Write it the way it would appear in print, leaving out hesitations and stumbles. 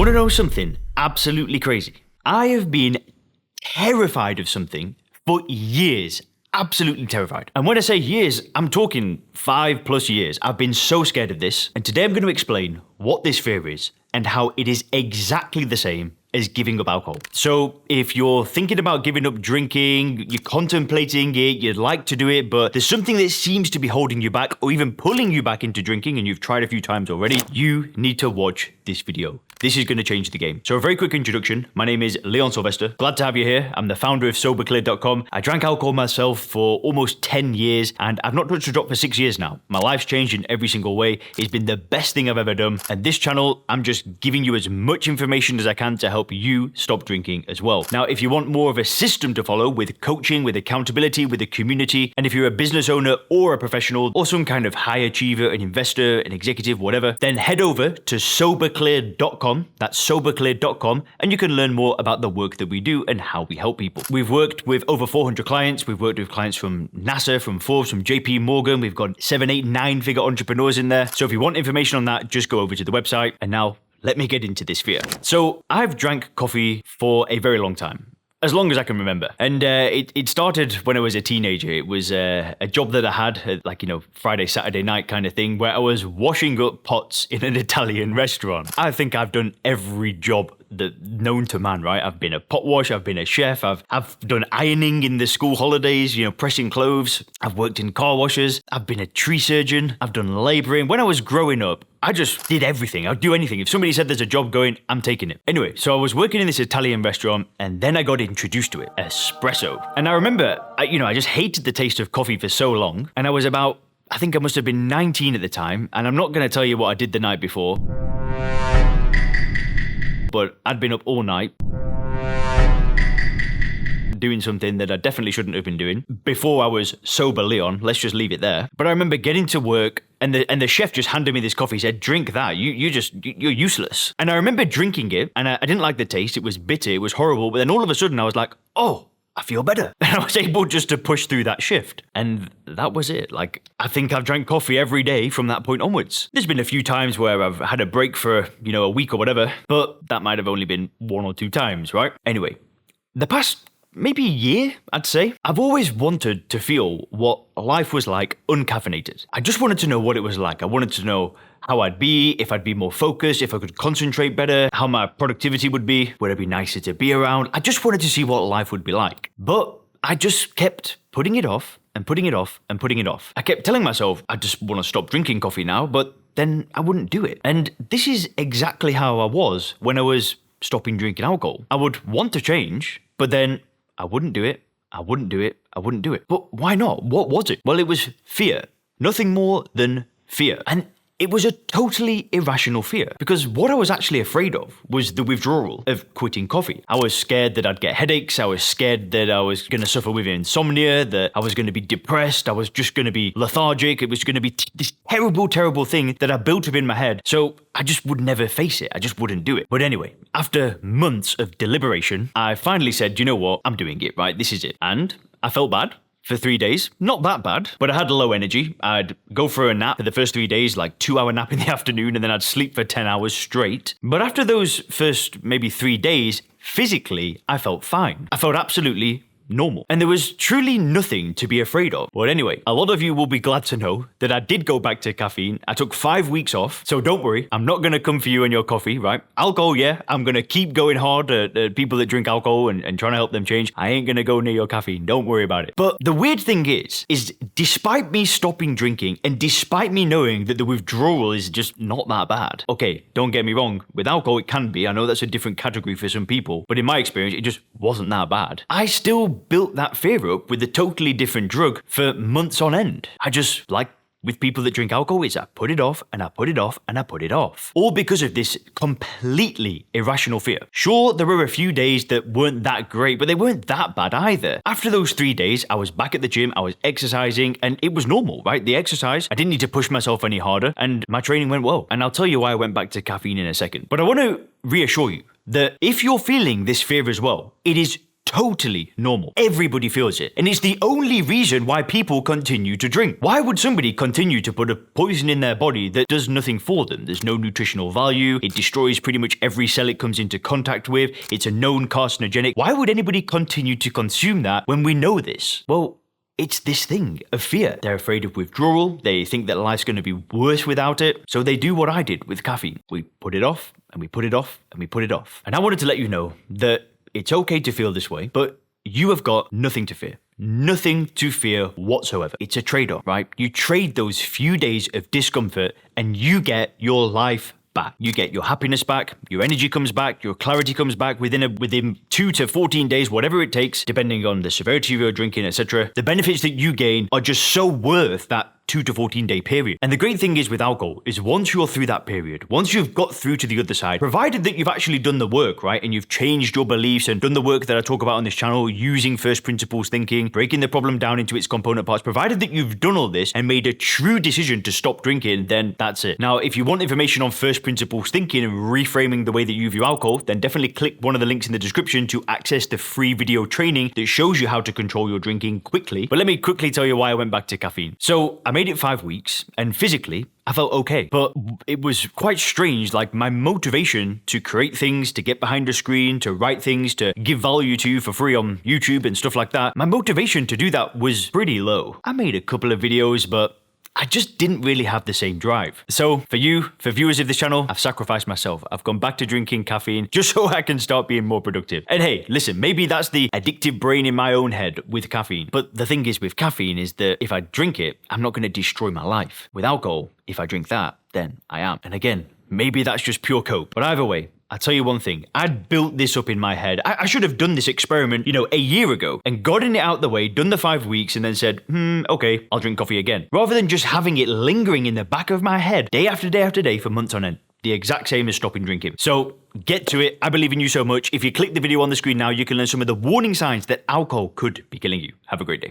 Want to know something absolutely crazy? I have been terrified of something for years. Absolutely terrified. And when I say years, I'm talking 5+ years. I've been so scared of this. And today I'm going to explain what this fear is and how it is exactly the same as giving up alcohol. So if you're thinking about giving up drinking, you're contemplating it, you'd like to do it, but there's something that seems to be holding you back or even pulling you back into drinking and you've tried a few times already, you need to watch this video. This is going to change the game. So a very quick introduction. My name is Leon Sylvester. Glad to have you here. I'm the founder of Sobercle.com. I drank alcohol myself for almost 10 years and I've not touched a drop for 6 years now. My life's changed in every single way. It's been the best thing I've ever done. And this channel, I'm just giving you as much information as I can to help you stop drinking as well. Now, if you want more of a system to follow with coaching, with accountability, with a community, and if you're a business owner or a professional or some kind of high achiever, an investor, an executive, whatever, then head over to Soberclear.com. That's Soberclear.com, and you can learn more about the work that we do and how we help people. We've worked with over 400 clients. We've worked with clients from NASA, from Forbes, from JP Morgan. We've got 7, 8, 9-figure entrepreneurs in there. So if you want information on that, just go over to the website. And now let me get into this fear. So I've drank coffee for a very long time. As long as I can remember. And it started when I was a teenager. It was a job that I had, Friday, Saturday night kind of thing, where I was washing up pots in an Italian restaurant. I think I've done every job that known to man, right? I've been a pot wash, I've been a chef, I've done ironing in the school holidays, pressing clothes. I've worked in car washes, I've been a tree surgeon, I've done labouring. When I was growing up, I just did everything. I'd do anything. If somebody said there's a job going, I'm taking it. Anyway, so I was working in this Italian restaurant and then I got introduced to it, espresso. And I remember, I just hated the taste of coffee for so long. And I was about, I think I must have been 19 at the time. And I'm not going to tell you what I did the night before. But I'd been up all night doing something that I definitely shouldn't have been doing before I was sober Leon. Let's just leave it there. But I remember getting to work and the chef just handed me this coffee. He said, drink that. You're useless. And I remember drinking it and I didn't like the taste. It was bitter. It was horrible. But then all of a sudden I was like, oh, I feel better. And I was able just to push through that shift. And that was it. I think I've drank coffee every day from that point onwards. There's been a few times where I've had a break for, a week or whatever, but that might have only been 1 or 2 times, right? Anyway, the past maybe year, I'd say, I've always wanted to feel what life was like uncaffeinated. I just wanted to know what it was like. I wanted to know how I'd be, if I'd be more focused, if I could concentrate better, how my productivity would be, would I be nicer to be around? I just wanted to see what life would be like. But I just kept putting it off and putting it off and putting it off. I kept telling myself, I just want to stop drinking coffee now, but then I wouldn't do it. And this is exactly how I was when I was stopping drinking alcohol. I would want to change, but then I wouldn't do it. I wouldn't do it. I wouldn't do it. But why not? What was it? Well, it was fear. Nothing more than fear. And it was a totally irrational fear because what I was actually afraid of was the withdrawal of quitting coffee. I was scared that I'd get headaches. I was scared that I was going to suffer with insomnia, that I was going to be depressed. I was just going to be lethargic. It was going to be this terrible, terrible thing that I built up in my head. So I just would never face it. I just wouldn't do it. But anyway, after months of deliberation, I finally said, you know what? I'm doing it, right? This is it. And I felt bad. For 3 days. Not that bad, but I had low energy. I'd go for a nap for the first 3 days, like 2-hour nap in the afternoon, and then I'd sleep for 10 hours straight. But after those first maybe 3 days, physically, I felt fine. I felt absolutely normal. And there was truly nothing to be afraid of. But anyway, a lot of you will be glad to know that I did go back to caffeine. I took 5 weeks off. So don't worry, I'm not going to come for you and your coffee, right? Alcohol, yeah, I'm going to keep going hard at people that drink alcohol and trying to help them change. I ain't going to go near your caffeine. Don't worry about it. But the weird thing is despite me stopping drinking and despite me knowing that the withdrawal is just not that bad. Okay, don't get me wrong. With alcohol, it can be. I know that's a different category for some people. But in my experience, it just wasn't that bad. I still built that fear up with a totally different drug for months on end. I just, like with people that drink alcohol, is I put it off and I put it off and I put it off. All because of this completely irrational fear. Sure, there were a few days that weren't that great, but they weren't that bad either. After those 3 days, I was back at the gym, I was exercising, and it was normal, right? The exercise, I didn't need to push myself any harder, and my training went well. And I'll tell you why I went back to caffeine in a second. But I want to reassure you that if you're feeling this fear as well, it is totally normal. Everybody feels it. And it's the only reason why people continue to drink. Why would somebody continue to put a poison in their body that does nothing for them? There's no nutritional value. It destroys pretty much every cell it comes into contact with. It's a known carcinogenic. Why would anybody continue to consume that when we know this? Well, it's this thing of fear. They're afraid of withdrawal. They think that life's going to be worse without it. So they do what I did with caffeine. We put it off, and we put it off, and we put it off. And I wanted to let you know that it's okay to feel this way, but you have got nothing to fear. Nothing to fear whatsoever. It's a trade-off, right? You trade those few days of discomfort and you get your life back. You get your happiness back, your energy comes back, your clarity comes back within 2 to 14 days, whatever it takes, depending on the severity of your drinking, etc. The benefits that you gain are just so worth that 2 to 14 day period. And the great thing is with alcohol is once you're through that period, once you've got through to the other side, provided that you've actually done the work, right? And you've changed your beliefs and done the work that I talk about on this channel using first principles thinking, breaking the problem down into its component parts, provided that you've done all this and made a true decision to stop drinking, then that's it. Now, if you want information on first principles thinking and reframing the way that you view alcohol, then definitely click one of the links in the description to access the free video training that shows you how to control your drinking quickly. But let me quickly tell you why I went back to caffeine. So I made it 5 weeks, and physically, I felt okay. But it was quite strange, like my motivation to create things, to get behind a screen, to write things, to give value to you for free on YouTube and stuff like that, my motivation to do that was pretty low. I made a couple of videos, but I just didn't really have the same drive. So for viewers of this channel, I've sacrificed myself. I've gone back to drinking caffeine just so I can start being more productive. And hey, listen, maybe that's the addictive brain in my own head with caffeine. But the thing is with caffeine is that if I drink it, I'm not going to destroy my life. With alcohol, if I drink that, then I am. And again, maybe that's just pure cope. But either way, I'll tell you one thing, I'd built this up in my head. I should have done this experiment, a year ago and gotten it out the way, done the 5 weeks and then said, okay, I'll drink coffee again. Rather than just having it lingering in the back of my head day after day after day for months on end. The exact same as stopping drinking. So get to it. I believe in you so much. If you click the video on the screen now, you can learn some of the warning signs that alcohol could be killing you. Have a great day.